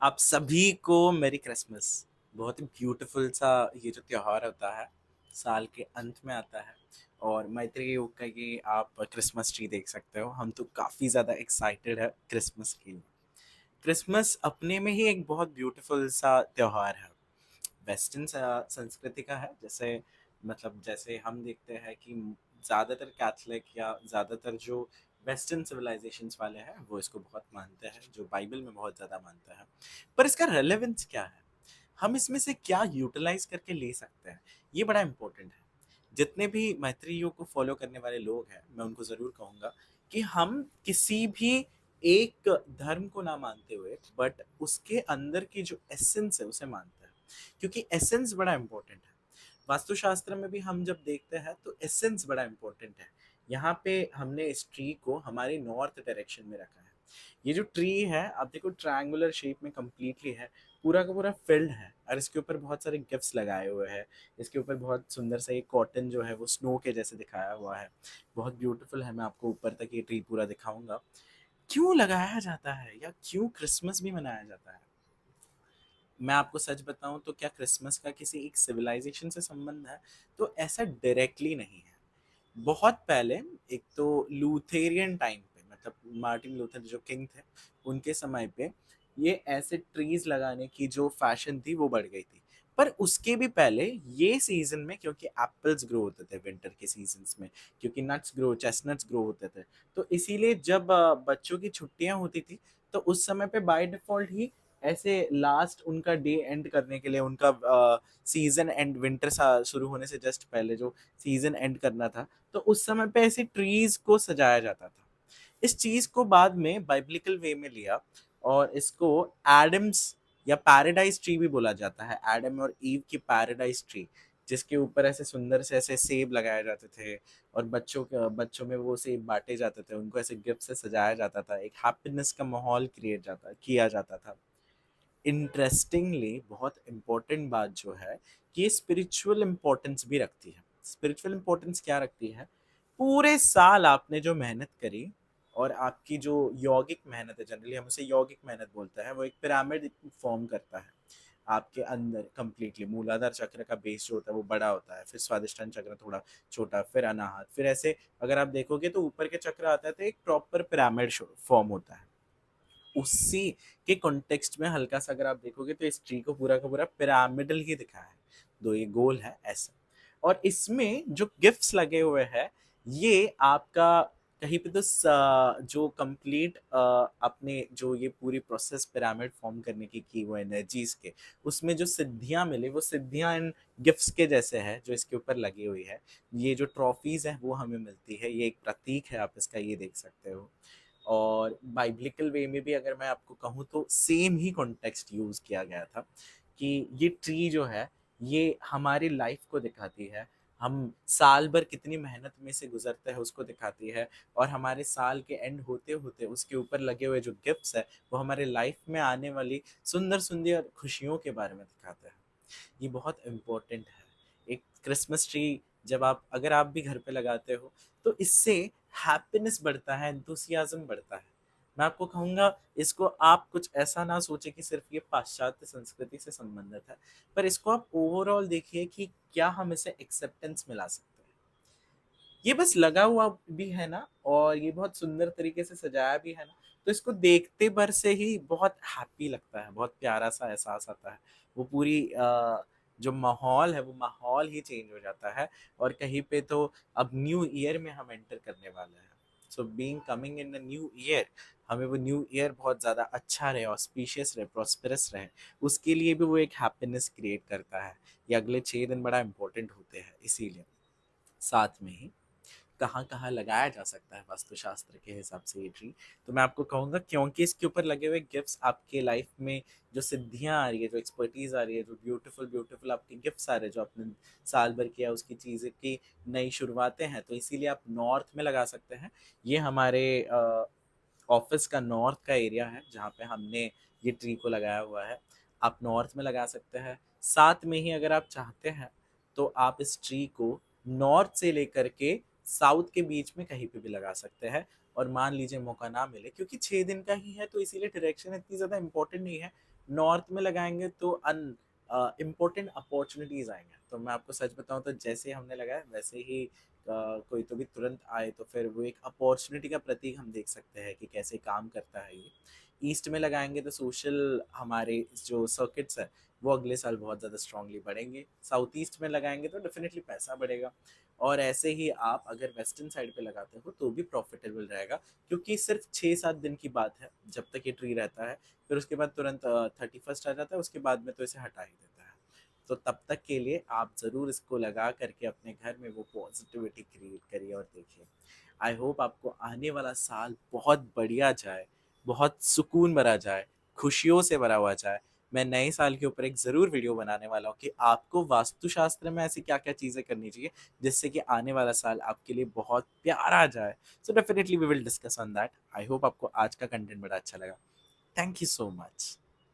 आप सभी को मेरी क्रिसमस। बहुत ही ब्यूटीफुल सा ये जो त्योहार होता है, साल के अंत में आता है। और मैत्री योग का ये आप क्रिसमस ट्री देख सकते हो। हम तो काफ़ी ज़्यादा एक्साइटेड है क्रिसमस के लिए। क्रिसमस अपने में ही एक बहुत ब्यूटीफुल सा त्योहार है। वेस्टर्न संस्कृति का है। जैसे मतलब जैसे हम देखते हैं कि ज़्यादातर कैथलिक या ज़्यादातर जो वेस्टर्न सिविलाइजेशंस वाले हैं वो इसको बहुत मानते हैं, जो बाइबल में बहुत ज़्यादा मानते हैं। पर इसका रेलेवेंस क्या है, हम इसमें से क्या यूटिलाइज करके ले सकते हैं, ये बड़ा इंपॉर्टेंट है। जितने भी मैत्री योग को फॉलो करने वाले लोग हैं, मैं उनको ज़रूर कहूँगा कि हम किसी भी एक धर्म को ना मानते हुए बट उसके अंदर की जो एसेंस है उसे मानते हैं, क्योंकि एसेंस बड़ा इंपॉर्टेंट है। वास्तुशास्त्र में भी हम जब देखते हैं तो एसेंस बड़ा इंपॉर्टेंट है। यहाँ पे हमने इस ट्री को हमारे नॉर्थ डायरेक्शन में रखा है। ये जो ट्री है आप देखो ट्रायंगुलर शेप में कंप्लीटली है, पूरा का पूरा फिल्ड है, और इसके ऊपर बहुत सारे गिफ्ट्स लगाए हुए हैं। इसके ऊपर बहुत सुंदर सा एक कॉटन जो है वो स्नो के जैसे दिखाया हुआ है। बहुत ब्यूटीफुल है। मैं आपको ऊपर तक ये ट्री पूरा दिखाऊंगा। क्यों लगाया जाता है या क्यों क्रिसमस भी मनाया जाता है? मैं आपको सच बताऊं तो क्या क्रिसमस का किसी एक सिविलाइजेशन से संबंध है? तो ऐसा डायरेक्टली नहीं है। बहुत पहले, एक तो लूथेरियन टाइम पे, मतलब मार्टिन लूथर जो किंग थे उनके समय पे, ये ऐसे ट्रीज लगाने की जो फैशन थी वो बढ़ गई थी। पर उसके भी पहले ये सीजन में, क्योंकि एप्पल्स ग्रो होते थे विंटर के सीजन्स में, क्योंकि नट्स ग्रो चेस्टनट्स ग्रो होते थे, तो इसीलिए जब बच्चों की छुट्टियां होती थी तो उस समय पे बाय डिफॉल्ट ही ऐसे लास्ट उनका डे एंड करने के लिए, उनका सीजन एंड विंटर सा शुरू होने से जस्ट पहले जो सीजन एंड करना था, तो उस समय पे ऐसे ट्रीज को सजाया जाता था। इस चीज को बाद में बाइब्लिकल वे में लिया और इसको एडम्स या पैराडाइज ट्री भी बोला जाता है। एडम और ईव की पैराडाइज ट्री, जिसके ऊपर ऐसे सुंदर से ऐसे सेब लगाए जाते थे और बच्चों में वो सेब बांटे जाते थे, उनको ऐसे गिफ्ट से सजाया जाता था, एक हैप्पीनेस का माहौल क्रिएट जाता किया जाता था। इंटरेस्टिंगली बहुत इम्पोर्टेंट बात जो है कि ये स्पिरिचुअल इम्पोर्टेंस भी रखती है। स्पिरिचुअल इम्पोर्टेंस क्या रखती है? पूरे साल आपने जो मेहनत करी और आपकी जो यौगिक मेहनत है, जनरली हम उसे यौगिक मेहनत बोलते हैं, वो एक पिरामिड फॉर्म करता है आपके अंदर कंप्लीटली। मूलाधार चक्र का बेस जो होता है वो बड़ा होता है, फिर स्वादिष्टान चक्र थोड़ा छोटा, फिर अनाहत, फिर ऐसे अगर आप देखोगे तो ऊपर के चक्र आता है तो एक प्रॉपर पिरामिड फॉर्म होता है। उसी के कॉन्टेक्स्ट में हल्का सा अगर आप देखोगे तो इस ट्री को पूरा का पूरा पिरामिडल ही दिखा है, दो ये गोल है ऐसा। और इसमें जो गिफ्ट्स लगे हुए हैं, ये आपका कहीं पे तो जो कंप्लीट अपने जो ये पूरी प्रोसेस पिरामिड फॉर्म करने की वो एनर्जीज के, उसमें जो सिद्धियां मिली वो सिद्धियां इन गिफ्ट्स के जैसे है जो इसके ऊपर लगी हुई है। ये जो ट्रॉफीज है वो हमें मिलती है, ये एक प्रतीक है, आप इसका ये देख सकते हो। और बाइब्लिकल वे में भी अगर मैं आपको कहूँ तो सेम ही कॉन्टेक्स्ट यूज किया गया था कि ये ट्री जो है ये हमारी लाइफ को दिखाती है, हम साल भर कितनी मेहनत में से गुजरते हैं उसको दिखाती है, और हमारे साल के एंड होते होते उसके ऊपर लगे हुए जो गिफ्ट्स है वो हमारे लाइफ में आने वाली सुंदर सुंदर खुशियों के बारे में दिखाते हैं। ये बहुत इम्पोर्टेंट है। एक क्रिसमस ट्री जब आप अगर आप भी घर पे लगाते हो तो इससे हैप्पीनेस बढ़ता है, एंथुसियाज्म बढ़ता है। मैं आपको कहूँगा इसको आप कुछ ऐसा ना सोचे कि सिर्फ ये पाश्चात्य संस्कृति से संबंधित है, पर इसको आप ओवरऑल देखिए कि क्या हम इसे एक्सेप्टेंस मिला सकते हैं। ये बस लगा हुआ भी है ना, और ये बहुत सुंदर तरीके से सजाया भी है ना, तो इसको देखते भर से ही बहुत हैप्पी लगता है, बहुत प्यारा सा एहसास आता है। वो पूरी जो माहौल है वो माहौल ही चेंज हो जाता है। और कहीं पे तो अब न्यू ईयर में हम एंटर करने वाले हैं। So being coming in the new year, हमें वो न्यू ईयर बहुत ज़्यादा अच्छा रहे, ऑस्पिशियस रहे, प्रॉस्पेरस रहे, उसके लिए भी वो एक हैप्पीनेस क्रिएट करता है। ये अगले 6 दिन बड़ा इंपॉर्टेंट होते हैं। इसीलिए साथ में ही कहाँ-कहाँ लगाया जा सकता है वास्तुशास्त्र के हिसाब से ये ट्री, तो मैं आपको कहूँगा क्योंकि इसके ऊपर लगे हुए गिफ्ट्स आपके लाइफ में जो सिद्धियाँ आ रही है, जो एक्सपर्टीज़ आ रही है, जो ब्यूटीफुल ब्यूटीफुल आपके गिफ्ट्स आ रहे हैं, जो आपने साल भर किया उसकी चीज़ें की नई शुरुआतें हैं, तो इसीलिए आप नॉर्थ में लगा सकते हैं। ये हमारे ऑफिस का नॉर्थ का एरिया है जहाँ पे हमने ये ट्री को लगाया हुआ है। आप नॉर्थ में लगा सकते हैं। साथ में ही अगर आप चाहते हैं तो आप इस ट्री को नॉर्थ से लेकर के साउथ के बीच में कहीं पे भी लगा सकते हैं। और मान लीजिए मौका ना मिले, क्योंकि 6 दिन का ही है तो इसीलिए डायरेक्शन इतनी ज़्यादा इंपॉर्टेंट नहीं है। नॉर्थ में लगाएंगे तो अन इम्पोर्टेंट अपॉर्चुनिटीज़ आएंगे। तो मैं आपको सच बताऊं तो जैसे हमने लगाया वैसे ही कोई तो भी तुरंत आए तो फिर वो एक अपॉर्चुनिटी का प्रतीक हम देख सकते हैं कि कैसे काम करता है ये। ईस्ट में लगाएंगे तो सोशल हमारे जो सर्किट्स है वो अगले साल बहुत ज़्यादा स्ट्रांगली बढ़ेंगे। साउथ ईस्ट में लगाएंगे तो डेफिनेटली पैसा बढ़ेगा। और ऐसे ही आप अगर वेस्टर्न साइड पे लगाते हो तो भी प्रॉफिटेबल रहेगा, क्योंकि सिर्फ 6-7 दिन की बात है जब तक ये ट्री रहता है। फिर उसके बाद तुरंत 31st आ जाता है, उसके बाद में तो इसे हटा ही देता है। तो तब तक के लिए आप ज़रूर इसको लगा करके अपने घर में वो पॉजिटिविटी क्रिएट करिए और देखिए। आई होप आपको आने वाला साल बहुत बढ़िया जाए, बहुत सुकून भरा जाए, खुशियों से भरा हुआ जाए। मैं नए साल के ऊपर एक ज़रूर वीडियो बनाने वाला हूँ कि आपको वास्तुशास्त्र में ऐसी क्या क्या चीज़ें करनी चाहिए जिससे कि आने वाला साल आपके लिए बहुत प्यारा जाए। So definitely we will discuss on that. I hope आपको आज का कंटेंट बड़ा अच्छा लगा। Thank you so much.